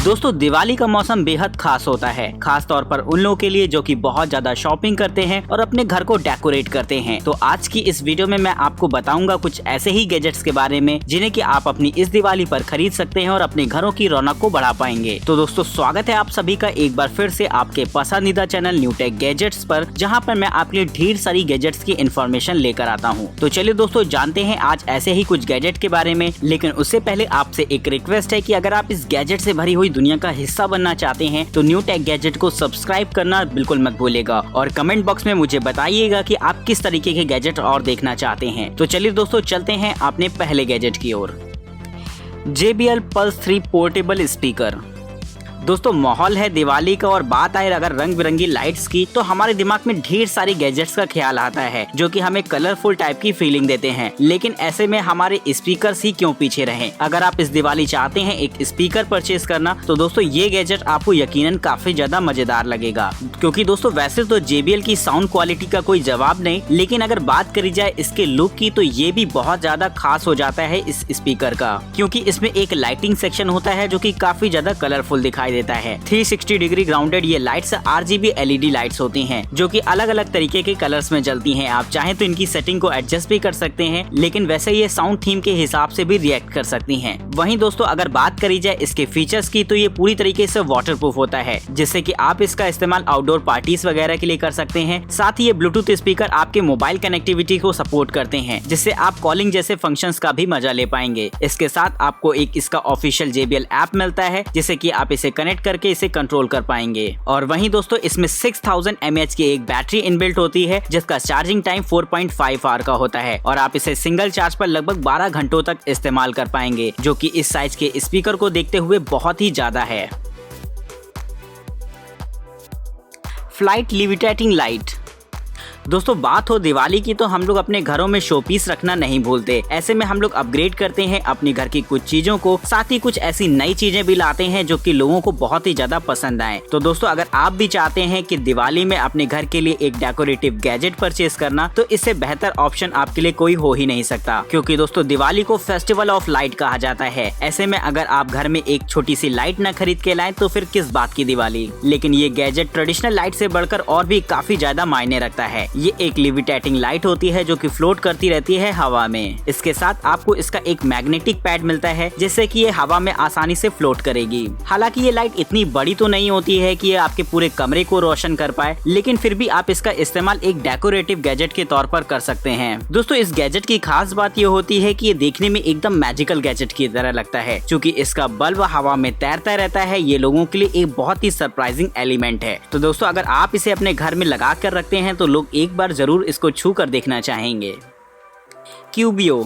दोस्तों दिवाली का मौसम बेहद खास होता है, खास तौर पर उन लोगों के लिए जो कि बहुत ज्यादा शॉपिंग करते हैं और अपने घर को डेकोरेट करते हैं। तो आज की इस वीडियो में मैं आपको बताऊंगा कुछ ऐसे ही गैजेट्स के बारे में जिन्हें कि आप अपनी इस दिवाली पर खरीद सकते हैं और अपने घरों की रौनक को बढ़ा पाएंगे। तो दोस्तों स्वागत है आप सभी का एक बार फिर से आपके पसंदीदा चैनल न्यू टेक गैजेट्स पर, जहाँ पर मैं आपके लिए ढेर सारी गैजेट्स की इन्फॉर्मेशन लेकर आता हूँ। तो चलिए दोस्तों जानते हैं आज ऐसे ही कुछ गैजेट के बारे में, लेकिन उससे पहले आपसे एक रिक्वेस्ट है कि अगर आप इस गैजेट से भरी हुई दुनिया का हिस्सा बनना चाहते हैं तो न्यू टेक गैजेट को सब्सक्राइब करना बिल्कुल मत भूलिएगा और कमेंट बॉक्स में मुझे बताइएगा कि आप किस तरीके के गैजेट और देखना चाहते हैं। तो चलिए दोस्तों चलते हैं अपने पहले गैजेट की ओर। JBL Pulse 3 portable speaker. दोस्तों माहौल है दिवाली का और बात आए अगर रंग बिरंगी लाइट्स की तो हमारे दिमाग में ढेर सारी गैजेट्स का ख्याल आता है जो कि हमें कलरफुल टाइप की फीलिंग देते हैं, लेकिन ऐसे में हमारे स्पीकर्स ही क्यों पीछे रहे। अगर आप इस दिवाली चाहते हैं एक स्पीकर परचेज करना तो दोस्तों ये गैजेट आपको यकीनन काफी ज्यादा मजेदार लगेगा, क्योंकि दोस्तों वैसे तो JBL की साउंड क्वालिटी का कोई जवाब नहीं, लेकिन अगर बात करी जाए इसके लुक की तो ये भी बहुत ज्यादा खास हो जाता है इस स्पीकर का, क्योंकि इसमें एक लाइटिंग सेक्शन होता है जो कि काफी ज्यादा कलरफुल दिखाई देता है। 360 डिग्री ग्राउंडेड ये लाइट्स RGB LED लाइट्स होती हैं जो कि अलग अलग तरीके के कलर्स में जलती हैं। आप चाहें तो इनकी सेटिंग को एडजस्ट भी कर सकते हैं, लेकिन वैसे ये साउंड थीम के हिसाब से भी रिएक्ट कर सकती हैं। वहीं दोस्तों अगर बात करी जाए इसके फीचर्स की तो ये पूरी तरीके से वाटरप्रूफ होता है, जिससे कि आप इसका इस्तेमाल आउटडोर पार्टीज वगैरह के लिए कर सकते हैं। साथ ही ये ब्लूटूथ स्पीकर आपके मोबाइल कनेक्टिविटी को सपोर्ट करते हैं, जिससे आप कॉलिंग जैसे फंक्शंस का भी मजा ले पाएंगे। इसके साथ आपको एक इसका ऑफिशियल JBL ऐप मिलता है जिससे कि आप इसे कनेक्ट करके इसे कंट्रोल कर पाएंगे। और वहीं दोस्तों इसमें 6000 mAh की एक बैटरी इनबिल्ट होती है जिसका चार्जिंग टाइम 4.5 आवर का होता है और आप इसे सिंगल चार्ज पर लगभग 12 घंटों तक इस्तेमाल कर पाएंगे, जो कि इस साइज के स्पीकर को देखते हुए बहुत ही ज्यादा है। Flight levitating light. दोस्तों बात हो दिवाली की तो हम लोग अपने घरों में शोपीस रखना नहीं भूलते। ऐसे में हम लोग अपग्रेड करते हैं अपने घर की कुछ चीजों को, साथ ही कुछ ऐसी नई चीजें भी लाते हैं जो कि लोगों को बहुत ही ज्यादा पसंद आए। तो दोस्तों अगर आप भी चाहते हैं कि दिवाली में अपने घर के लिए एक डेकोरेटिव गैजेट परचेज करना तो इससे बेहतर ऑप्शन आपके लिए कोई हो ही नहीं सकता, क्योंकि दोस्तों दिवाली को फेस्टिवल ऑफ लाइट कहा जाता है। ऐसे में अगर आप घर में एक छोटी सी लाइट न खरीद के लाएं तो फिर किस बात की दिवाली। लेकिन ये गैजेट ट्रेडिशनल लाइट से बढ़कर और भी काफी ज्यादा मायने रखता है। ये एक लिविटेटिंग लाइट होती है जो कि फ्लोट करती रहती है हवा में। इसके साथ आपको इसका एक मैग्नेटिक पैड मिलता है जिससे कि ये हवा में आसानी से फ्लोट करेगी। हालांकि ये लाइट इतनी बड़ी तो नहीं होती है कि ये आपके पूरे कमरे को रोशन कर पाए, लेकिन फिर भी आप इसका इस्तेमाल एक डेकोरेटिव गैजेट के तौर पर कर सकते हैं। दोस्तों इस गैजेट की खास बात ये होती है कि ये देखने में एकदम मैजिकल गैजेट की तरह लगता है, क्योंकि इसका बल्ब हवा में तैरता रहता है। ये लोगों के लिए एक बहुत ही सरप्राइजिंग एलिमेंट है। तो दोस्तों अगर आप इसे अपने घर में लगा कर रखते हैं तो लोग एक बार जरूर इसको छू कर देखना चाहेंगे। क्यूबियो।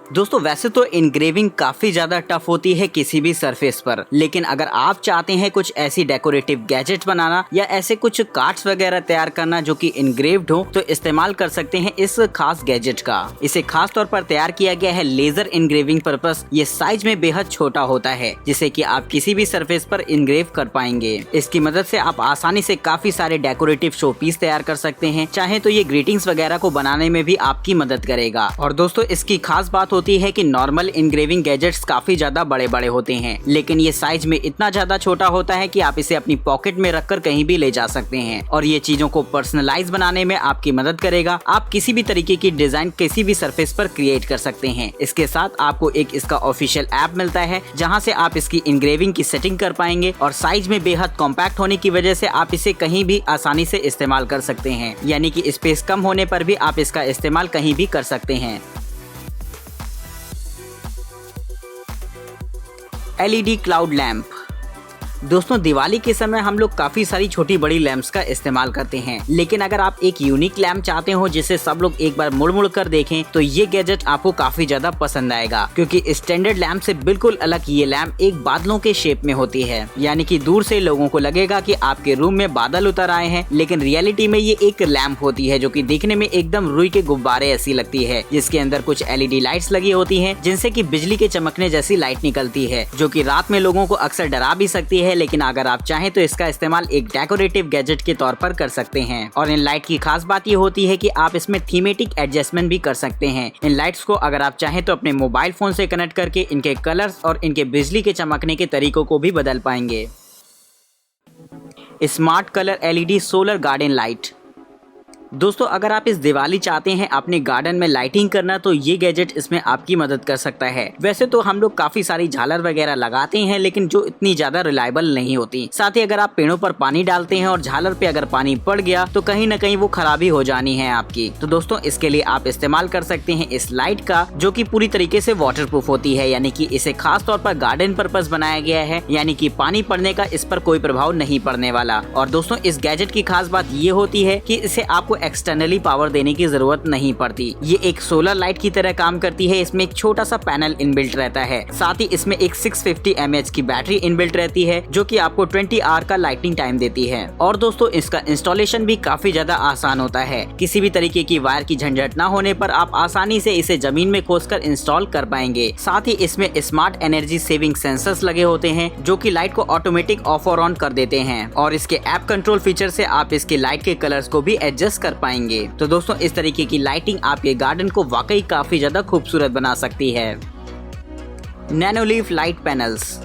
दोस्तों वैसे तो इनग्रेविंग काफी ज्यादा टफ होती है किसी भी सरफेस पर, लेकिन अगर आप चाहते हैं कुछ ऐसी डेकोरेटिव गैजेट बनाना या ऐसे कुछ कार्ड्स वगैरह तैयार करना जो कि इनग्रेव्ड हो तो इस्तेमाल कर सकते हैं इस खास गैजेट का। इसे खास तौर पर तैयार किया गया है लेजर इनग्रेविंग पर्पस। ये साइज में बेहद छोटा होता है जिसे कि आप किसी भी सरफेस पर इनग्रेव कर पाएंगे। इसकी मदद से आप आसानी से काफी सारे डेकोरेटिव शो पीस तैयार कर सकते हैं। चाहे तो ये ग्रीटिंग्स वगैरह को बनाने में भी आपकी मदद करेगा। और दोस्तों इसकी खास बात होती है कि नॉर्मल इनग्रेविंग गैजेट्स काफी ज्यादा बड़े बड़े होते हैं, लेकिन ये साइज में इतना ज्यादा छोटा होता है कि आप इसे अपनी पॉकेट में रखकर कहीं भी ले जा सकते हैं और ये चीजों को पर्सनलाइज बनाने में आपकी मदद करेगा। आप किसी भी तरीके की डिजाइन किसी भी सरफेस पर क्रिएट कर सकते हैं। इसके साथ आपको एक इसका ऑफिशियल ऐप मिलता है जहाँ से आप इसकी इनग्रेविंग की सेटिंग कर पाएंगे और साइज में बेहद कॉम्पैक्ट होने की वजह से आप इसे कहीं भी आसानी से इस्तेमाल कर सकते हैं, यानी कि स्पेस कम होने पर भी आप इसका इस्तेमाल कहीं भी कर सकते हैं। LED cloud lamp. दोस्तों दिवाली के समय हम लोग काफी सारी छोटी बड़ी लैंप्स का इस्तेमाल करते हैं, लेकिन अगर आप एक यूनिक लैंप चाहते हो जिसे सब लोग एक बार मुड़ मुड़ कर देखें तो ये गैजेट आपको काफी ज्यादा पसंद आएगा, क्योंकि स्टैंडर्ड लैंप से बिल्कुल अलग ये लैंप एक बादलों के शेप में होती है। यानी कि दूर से लोगों को लगेगा कि आपके रूम में बादल उतर आए हैं, लेकिन रियलिटी में ये एक लैंप होती है जो कि दिखने में एकदम रुई के गुब्बारे ऐसी लगती है, जिसके अंदर कुछ LED लाइट्स लगी होती है जिनसे कि बिजली के चमकने जैसी लाइट निकलती है, जो कि रात में लोगों को अक्सर डरा भी सकती है। है, लेकिन अगर आप चाहें तो इसका इस्तेमाल एक डेकोरेटिव गैजेट के तौर पर कर सकते हैं। और इन लाइट की खास बात ये होती है कि आप इसमें थीमेटिक एडजस्टमेंट भी कर सकते हैं। इन लाइट्स को अगर आप चाहें तो अपने मोबाइल फोन से कनेक्ट करके इनके कलर्स और इनके बिजली के चमकने के तरीकों को भी बदल पाएंगे। Smart colour LED solar garden light. दोस्तों अगर आप इस दिवाली चाहते हैं अपने गार्डन में लाइटिंग करना तो ये गैजेट इसमें आपकी मदद कर सकता है। वैसे तो हम लोग काफी सारी झालर वगैरह लगाते हैं, लेकिन जो इतनी ज्यादा रिलायबल नहीं होती। साथ ही अगर आप पेड़ों पर पानी डालते हैं और झालर पे अगर पानी पड़ गया तो कहीं न कहीं वो खराबी हो जानी है आपकी। तो दोस्तों इसके लिए आप इस्तेमाल कर सकते हैं इस लाइट का, जो की पूरी तरीके से वाटरप्रूफ होती है, यानी कि इसे खास तौर पर गार्डन पर्पस बनाया गया है, यानी कि पानी पड़ने का इस पर कोई प्रभाव नहीं पड़ने वाला। और दोस्तों इस गैजेट की खास बात ये होती है कि इसे आपको एक्सटर्नली पावर देने की जरूरत नहीं पड़ती। ये एक सोलर लाइट की तरह काम करती है। इसमें एक छोटा सा पैनल इनबिल्ट रहता है। साथ ही इसमें एक 650 mAh की बैटरी इनबिल्ट रहती है, जो कि आपको 20 आवर का लाइटिंग टाइम देती है। और दोस्तों इसका इंस्टॉलेशन भी काफी ज्यादा आसान होता है। किसी भी तरीके की वायर की झंझट न होने पर आप आसानी से इसे जमीन में खोदकर इंस्टॉल कर पाएंगे। साथ ही इसमें स्मार्ट एनर्जी सेविंग सेंसर्स लगे होते हैं, जो कि लाइट को ऑटोमेटिक ऑफ और ऑन कर देते हैं। और इसके ऐप कंट्रोल फीचर से आप इसके लाइट के कलर्स को भी एडजस्ट कर पाएंगे। तो दोस्तों इस तरीके की लाइटिंग आपके गार्डन को वाकई काफी ज्यादा खूबसूरत बना सकती है। Nanoleaf light panels.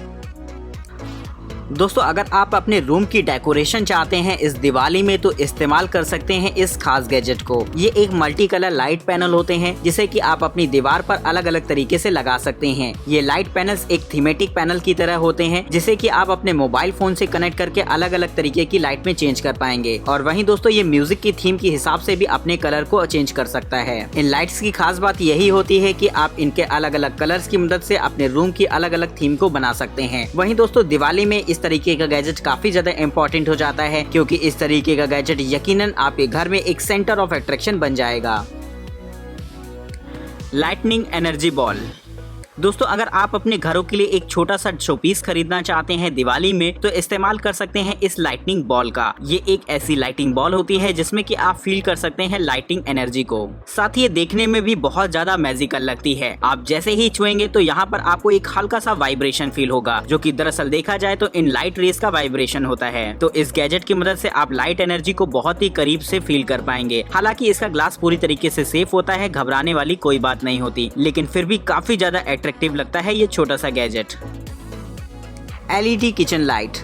दोस्तों अगर आप अपने रूम की डेकोरेशन चाहते हैं इस दिवाली में तो इस्तेमाल कर सकते हैं इस खास गैजेट को। ये एक मल्टी कलर लाइट पैनल होते हैं, जिसे कि आप अपनी दीवार पर अलग अलग तरीके से लगा सकते हैं। ये लाइट पैनल्स एक थीमेटिक पैनल की तरह होते हैं, जिसे कि आप अपने मोबाइल फोन से कनेक्ट करके अलग अलग तरीके की लाइट में चेंज कर पाएंगे। और वहीं दोस्तों ये म्यूजिक की थीम के हिसाब से भी अपने कलर को चेंज कर सकता है। इन लाइट्स की खास बात यही होती है कि आप इनके अलग अलग कलर्स की मदद से अपने रूम की अलग अलग थीम को बना सकते हैं। वहीं दोस्तों दिवाली में इस तरीके का गैजेट काफी ज्यादा इम्पोर्टेंट हो जाता है, क्योंकि इस तरीके का गैजेट यकीनन आपके घर में एक सेंटर ऑफ अट्रैक्शन बन जाएगा। Lightning energy ball. दोस्तों अगर आप अपने घरों के लिए एक छोटा सा शोपीस खरीदना चाहते हैं दिवाली में तो इस्तेमाल कर सकते हैं इस लाइटनिंग बॉल का। ये एक ऐसी लाइटिंग बॉल होती है जिसमें कि आप फील कर सकते हैं लाइटिंग एनर्जी को। साथ ही ये देखने में भी बहुत ज्यादा मैजिकल लगती है। आप जैसे ही छुएंगे तो यहाँ पर आपको एक हल्का सा वाइब्रेशन फील होगा, जो कि दरअसल देखा जाए तो इन लाइट रेस का वाइब्रेशन होता है। तो इस गैजेट की मदद से आप लाइट एनर्जी को बहुत ही करीब से फील कर पाएंगे। हालांकि इसका ग्लास पूरी तरीके से सेफ होता है, घबराने वाली कोई बात नहीं होती, लेकिन फिर भी काफी ज्यादा अट्रैक्टिव लगता है ये छोटा सा गैजेट। LED kitchen light.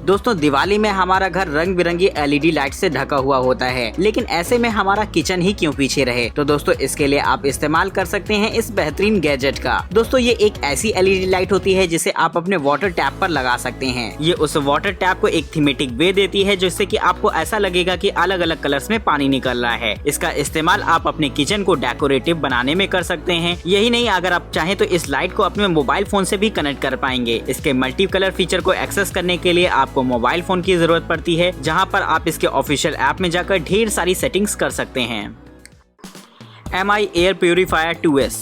दोस्तों दिवाली में हमारा घर रंग बिरंगी LED लाइट से ढका हुआ होता है, लेकिन ऐसे में हमारा किचन ही क्यों पीछे रहे। तो दोस्तों इसके लिए आप इस्तेमाल कर सकते हैं इस बेहतरीन गैजेट का। दोस्तों ये एक ऐसी LED लाइट होती है जिसे आप अपने वाटर टैप पर लगा सकते हैं। ये उस वाटर टैप को एक थीमेटिक वे देती है, जिससे कि आपको ऐसा लगेगा कि अलग अलग कलर्स में पानी निकल रहा है। इसका इस्तेमाल आप अपने किचन को डेकोरेटिव बनाने में कर सकते हैं। यही नहीं, अगर आप चाहें तो इस लाइट को अपने मोबाइल फोन से भी कनेक्ट कर पाएंगे। इसके मल्टी कलर फीचर को एक्सेस करने के लिए आपको मोबाइल फोन की जरूरत पड़ती है, जहां पर आप इसके ऑफिशियल ऐप में जाकर ढेर सारी सेटिंग्स कर सकते हैं। MI air purifier 2S।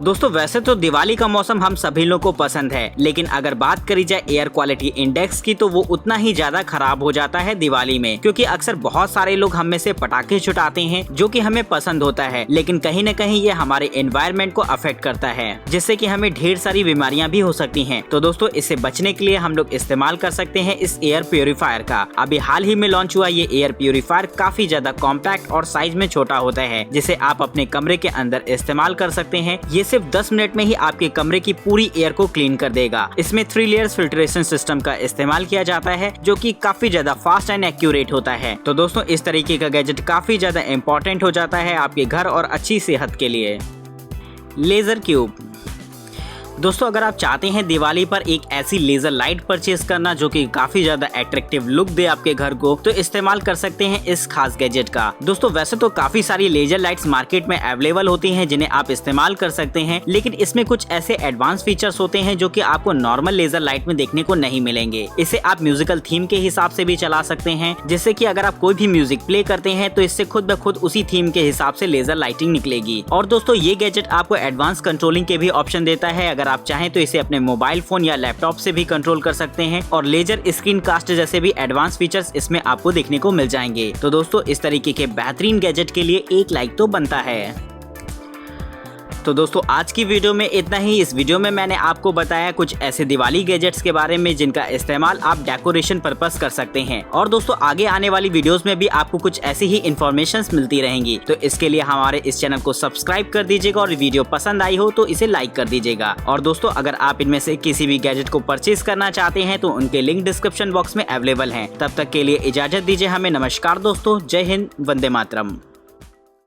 दोस्तों वैसे तो दिवाली का मौसम हम सभी लोगों को पसंद है, लेकिन अगर बात करी जाए एयर क्वालिटी इंडेक्स की तो वो उतना ही ज्यादा खराब हो जाता है दिवाली में, क्योंकि अक्सर बहुत सारे लोग हम में से पटाखे छुटाते हैं जो कि हमें पसंद होता है, लेकिन कहीं न कहीं ये हमारे एनवायरनमेंट को अफेक्ट करता है, जिससे कि हमें ढेर सारी बीमारियां भी हो सकती हैं। तो दोस्तों इससे बचने के लिए हम लोग इस्तेमाल कर सकते हैं इस एयर प्यूरीफायर का। अभी हाल ही में लॉन्च हुआ ये एयर प्यूरीफायर काफी ज्यादा कॉम्पैक्ट और साइज में छोटा होता है, जिसे आप अपने कमरे के अंदर इस्तेमाल कर सकते हैं। ये सिर्फ 10 मिनट में ही आपके कमरे की पूरी एयर को क्लीन कर देगा। इसमें 3 लेयर्स फिल्ट्रेशन सिस्टम का इस्तेमाल किया जाता है, जो कि काफी ज्यादा फास्ट एंड एक्यूरेट होता है। तो दोस्तों इस तरीके का गैजेट काफी ज्यादा इम्पोर्टेंट हो जाता है आपके घर और अच्छी सेहत के लिए। Laser cube. दोस्तों अगर आप चाहते हैं दिवाली पर एक ऐसी लेजर लाइट परचेज करना जो कि काफी ज्यादा अट्रैक्टिव लुक दे आपके घर को, तो इस्तेमाल कर सकते हैं इस खास गैजेट का। दोस्तों वैसे तो काफी सारी लेजर लाइट्स मार्केट में अवेलेबल होती हैं जिन्हें आप इस्तेमाल कर सकते हैं, लेकिन इसमें कुछ ऐसे एडवांस फीचर्स होते हैं जो कि आपको नॉर्मल लेजर लाइट में देखने को नहीं मिलेंगे। इसे आप म्यूजिकल थीम के हिसाब से भी चला सकते हैं, जिससे कि अगर आप कोई भी म्यूजिक प्ले करते हैं तो इससे खुद ब खुद उसी थीम के हिसाब से लेजर लाइटिंग निकलेगी। और दोस्तों ये गैजेट आपको एडवांस कंट्रोलिंग के भी ऑप्शन देता है। अगर आप चाहें तो इसे अपने मोबाइल फोन या लैपटॉप से भी कंट्रोल कर सकते हैं, और लेजर स्क्रीन कास्ट जैसे भी एडवांस फीचर्स इसमें आपको देखने को मिल जाएंगे। तो दोस्तों इस तरीके के बेहतरीन गैजेट के लिए एक लाइक तो बनता है। तो दोस्तों आज की वीडियो में इतना ही। इस वीडियो में मैंने आपको बताया कुछ ऐसे दिवाली गैजेट्स के बारे में जिनका इस्तेमाल आप डेकोरेशन पर्पस कर सकते हैं। और दोस्तों आगे आने वाली वीडियोस में भी आपको कुछ ऐसी ही इन्फॉर्मेशन मिलती रहेंगी। तो इसके लिए हमारे इस चैनल को सब्सक्राइब कर दीजिएगा और वीडियो पसंद आई हो तो इसे लाइक कर दीजिएगा। और दोस्तों अगर आप इनमें से किसी भी गैजेट को परचेज करना चाहते हैं तो उनके लिंक डिस्क्रिप्शन बॉक्स में अवेलेबल हैं। तब तक के लिए इजाजत दीजिए हमें। नमस्कार दोस्तों, जय हिंद, वंदे मातरम।